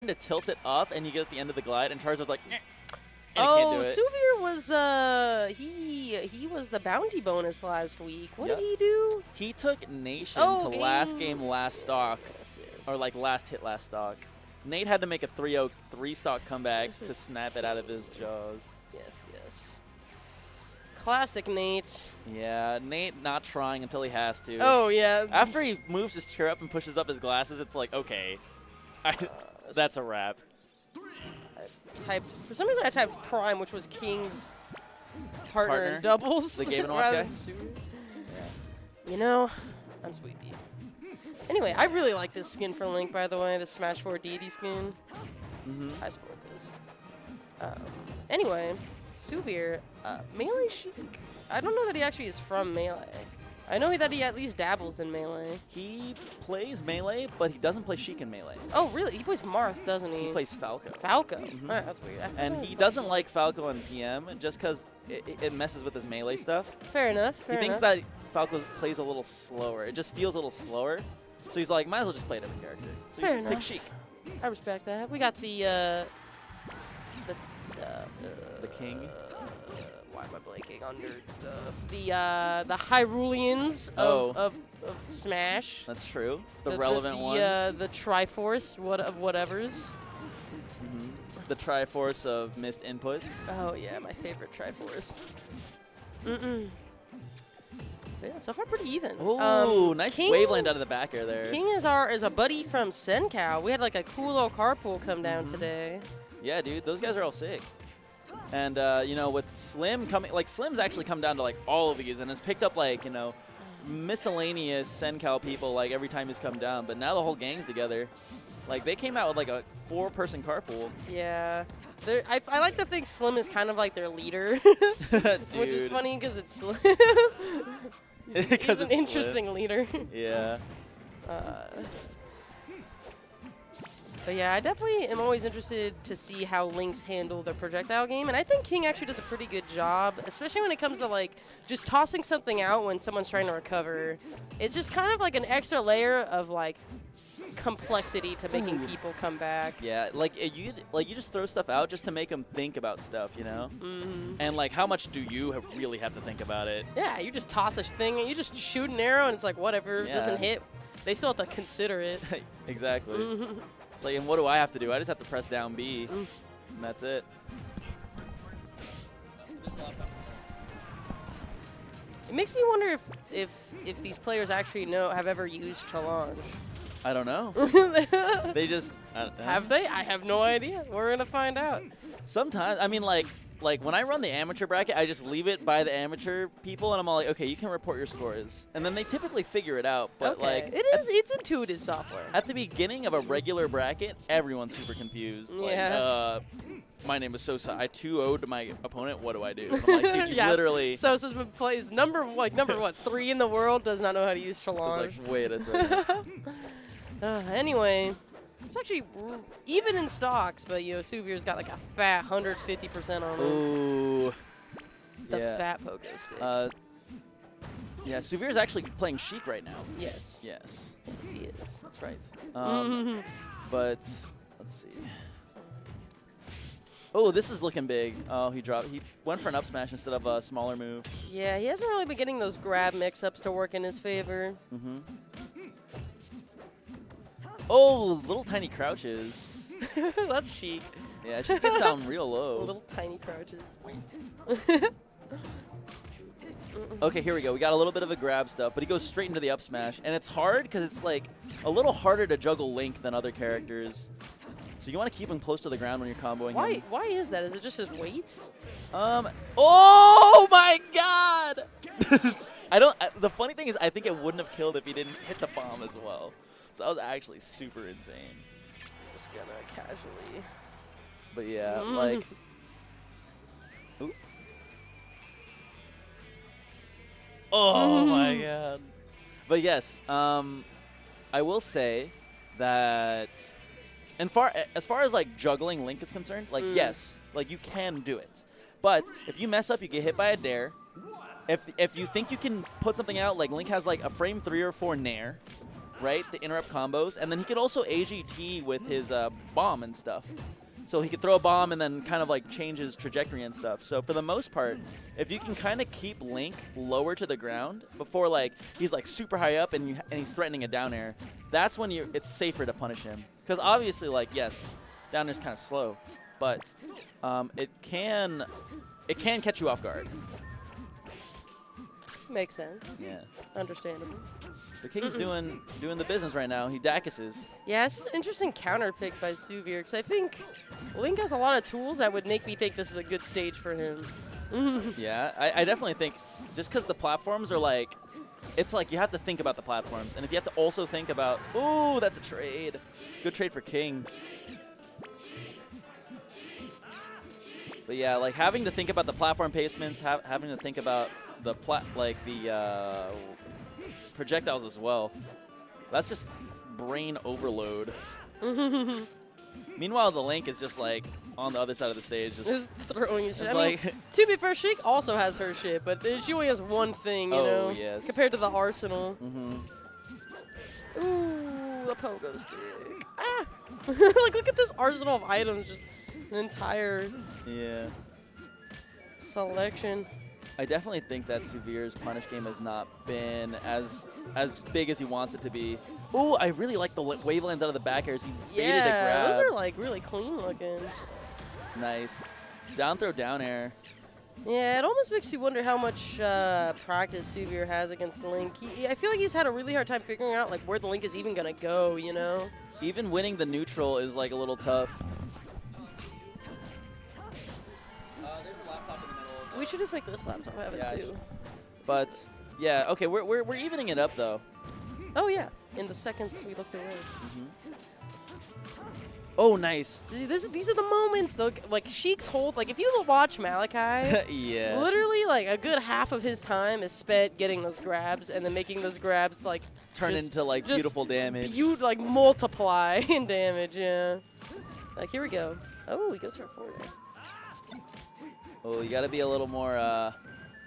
to tilt it up, and you get at the end of the glide, and Charizard's like, and Oh, can't do it. Suvir was he was the bounty bonus last week. What did he do? He took Nation Oh, to last game, last stock, Yes, yes. or like last hit, last stock. Nate had to make a 3-0 3-stock comeback This to is- snap it out of his jaws. Yes, yes. Classic Nate. Yeah, Nate not trying until he has to. Oh yeah. After he moves his chair up and pushes up his glasses, it's like, okay, that's a wrap. For some reason I typed Prime, which was King's partner in Partner? doubles. The Game & Watch rather guy? than Suvir. You know, I'm Sweetie. Anyway, I really like this skin for Link, by the way, the Smash 4 Deity skin. I support this. Anyway, Suvir, Melee Sheik. I don't know that he actually is from Melee. I know that he at least dabbles in Melee. He plays Melee, but he doesn't play Sheik in Melee. Oh, really? He plays Marth, doesn't he? He plays Falco. Falco. Alright, that's weird. And he doesn't like Falco in PM just because it messes with his Melee stuff. Fair enough. Fair He thinks enough. that Falco plays a little slower. It just feels a little slower. So he's like, might as well just play a different character. So Fair you should pick enough. Sheik. I respect that. We got the King. Why am I blanking on nerd stuff? The Hyruleans of Smash. That's true. The relevant ones. The Triforce of whatevers. The Triforce of missed inputs. Oh yeah, my favorite Triforce. Yeah, so far pretty even. Ooh, nice King- waveland out of the back air there. King is a buddy from SoCal. We had like a cool little carpool come down today. Yeah, dude, those guys are all sick. And, you know, with Slim coming, like, Slim's actually come down to, like, all of these and has picked up, like, you know, miscellaneous SenCal people, like, every time he's come down. But now the whole gang's together. Like, they came out with, like, a 4-person carpool. Yeah. I like to think Slim is kind of like their leader, which is Dude. funny because it's Slim. He's 'Cause an it's interesting leader. Yeah. But yeah, I definitely am always interested to see how Links handle their projectile game, and I think King actually does a pretty good job, especially when it comes to like just tossing something out when someone's trying to recover. It's just kind of like an extra layer of like complexity to making people come back. Yeah, like you just throw stuff out just to make them think about stuff, you know? And like, how much do you really have to think about it? Yeah, you just toss a thing and you just shoot an arrow and it's like whatever, it doesn't Yeah. hit. They still have to consider it. Exactly. It's like, and what do I have to do? I just have to press down B, and that's it. It makes me wonder if these players actually have ever used Challenge. I don't know. They just Have they? I have no idea. We're gonna find out. Sometimes, I mean, like when I run the amateur bracket, I just leave it by the amateur people, and I'm all like, okay, you can report your scores, and then they typically figure it out. But Okay. like, it's intuitive software. at the beginning of a regular bracket, everyone's super confused. Yeah. Like, my name is Sosa. I 2-0'd my opponent. What do I do? I'm like, dude, you Yes. literally. Sosa's been plays number what 3 in the world, does not know how to use I was Challenge. like, wait a second. Anyway, it's actually even in stocks, but you know Suvir's got like a fat 150% on him. Ooh. The yeah. fat pogo stick. Yeah, Suvir's actually playing Sheik right now. Yes. Yes, Yes, he is. that's right. But let's see. Oh, this is looking big. Oh, he went for an up smash instead of a smaller move. Yeah, he hasn't really been getting those grab mix-ups to work in his favor. Oh, little tiny crouches. That's Sheik. Yeah, she gets down real low. Little tiny crouches. Okay, here we go. We got a little bit of a grab stuff, but he goes straight into the up smash. And it's hard because it's like a little harder to juggle Link than other characters. So you want to keep him close to the ground when you're comboing him. Why is that? Is it just his weight? Oh my god! The funny thing is I think it wouldn't have killed if he didn't hit the bomb as well. So that was actually super insane. Just gonna casually. But yeah, like. Ooh. Oh my god. But yes, I will say that as far as like juggling Link is concerned, like yes, like you can do it. But if you mess up, you get hit by a dare. If you think you can put something out, like Link has like a frame 3 or 4 nair, right, to interrupt combos, and then he could also AGT with his bomb and stuff. So he could throw a bomb and then kind of like change his trajectory and stuff. So for the most part, if you can kind of keep Link lower to the ground before like he's like super high up and he's threatening a down air, that's when it's safer to punish him. Because obviously, like, yes, down air's kind of slow, but it can catch you off guard. Makes sense. Yeah. Understandable. The King's doing the business right now. He Dacuses. Yeah, it's an interesting counter pick by Suvir, because I think Link has a lot of tools that would make me think this is a good stage for him. Yeah, I definitely think just because the platforms are like, it's like you have to think about the platforms. And if you have to also think about, ooh, that's a trade. Good trade for King. But yeah, like having to think about the platform placements, having to think about the projectiles as well. That's just brain overload. Meanwhile, the Link is just like on the other side of the stage, just throwing his shit. I like mean, to be fair, Sheik also has her shit, but she only has one thing, you know, yes. compared to the arsenal. Mm-hmm. Ooh, a pogo stick. Ah! Like, look at this arsenal of items, just an entire selection. I definitely think that Suvir's punish game has not been as big as he wants it to be. Ooh, I really like the wavelands out of the back airs. He baited a grab. Those are like really clean looking. Nice. Down throw, down air. Yeah, it almost makes you wonder how much practice Suvir has against Link. I feel like he's had a really hard time figuring out like where the Link is even gonna go, you know? Even winning the neutral is like a little tough. There's a laptop in the middle. We should just make this laptop have it too. But yeah, okay, we're evening it up though. Oh yeah, in the seconds we looked away. Oh, nice. These are the moments, though. Like, Sheik's whole... Like, if you watch Malachi, yeah, literally, like, a good half of his time is spent getting those grabs and then making those grabs, like... Turn into, like, beautiful damage. You'd, like, multiply in damage, yeah. Like, here we go. Oh, he goes for a forward. Oh, you got to be a little more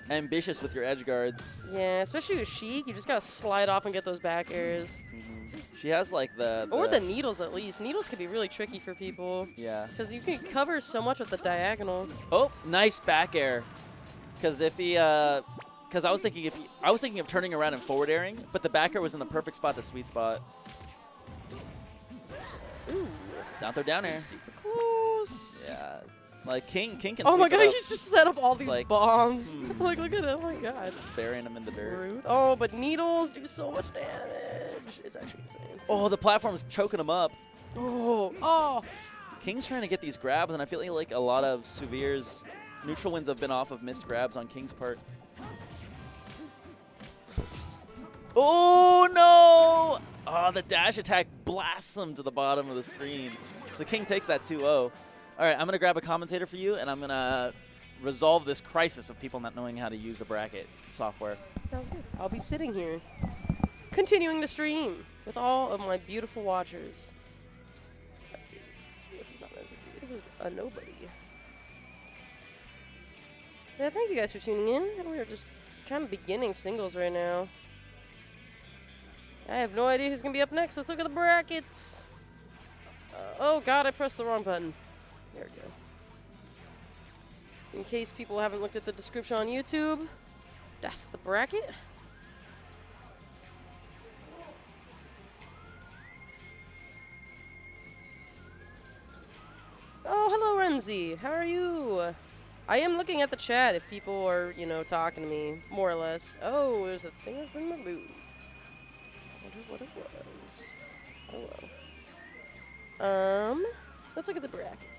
ambitious with your edge guards. Yeah, especially with Sheik. You just got to slide off and get those back airs. She has like the or the needles at least. Needles can be really tricky for people. Yeah. Because you can cover so much with the diagonal. Oh, nice back air. Because if he, because I was thinking of turning around and forward airing, but the back air was in the perfect spot, the sweet spot. Ooh. Down throw, down air. Super close. Yeah. Like King can. Oh my god, he's just set up all these like, bombs. Like, look at it. Oh my god. Burying him in the dirt. Rude. Oh, but needles do so much damage. It's actually insane. Oh, the platform's choking him up. Oh. King's trying to get these grabs, and I feel like a lot of Suvir's neutral wins have been off of missed grabs on King's part. Oh, no! Oh, the dash attack blasts him to the bottom of the screen. So King takes that 2-0. All right, I'm going to grab a commentator for you, and I'm going to resolve this crisis of people not knowing how to use a bracket software. Sounds good. I'll be sitting here, continuing the stream with all of my beautiful watchers. Let's see. This is not Azusa. This is a nobody. Yeah, thank you guys for tuning in. We're just kind of beginning singles right now. I have no idea who's going to be up next. Let's look at the brackets. Oh, God, I pressed the wrong button. There we go. In case people haven't looked at the description on YouTube, that's the bracket. Oh, hello, Remzi. How are you? I am looking at the chat if people are, you know, talking to me, more or less. Oh, there's a thing that's been removed. I wonder what it was. Oh, well. Let's look at the bracket.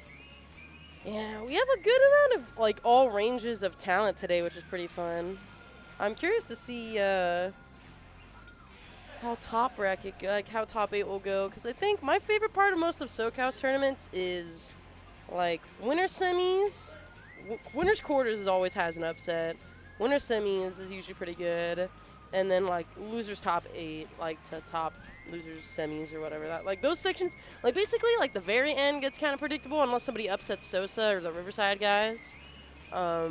Yeah, we have a good amount of, like, all ranges of talent today, which is pretty fun. I'm curious to see how top bracket, like, how top 8 will go, because I think my favorite part of most of SoCal's tournaments is, like, winner semis. Winner's quarters always has an upset. Winner semis is usually pretty good. And then, like, losers top 8, like, to top losers semis or whatever. That, like, those sections, like, basically, like, the very end gets kind of predictable unless somebody upsets Sosa or the Riverside guys. But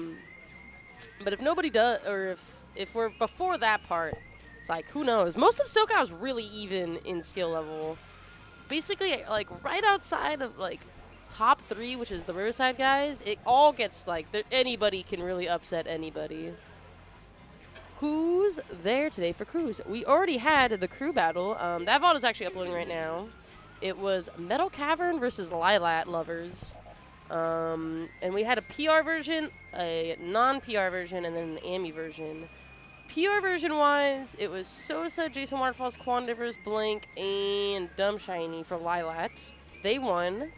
if nobody does, or if we're before that part, It's like, who knows? Most of SoCal is really even in skill level. Basically, like, right outside of, like, top 3, which is the Riverside guys, it all gets, like, anybody can really upset anybody. Who's there today for crews? We already had the crew battle. That VOD is actually uploading right now. It was Metal Cavern versus Lilat Lovers. And we had a PR version, a non-PR version, and then an AMI version. PR version-wise, it was Sosa, Jason Waterfalls, Quandivers, Blink, and Dumb Shiny for Lilat. They won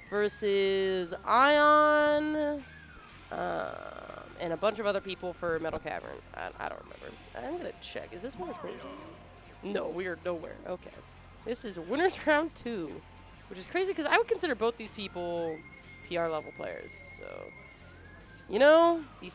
versus Ion and a bunch of other people for Metal Cavern. I don't remember. I'm going to check. Is this Winners Round 2? No, we are nowhere. Okay. This is Winners Round 2, which is crazy because I would consider both these people PR level players. So, you know, these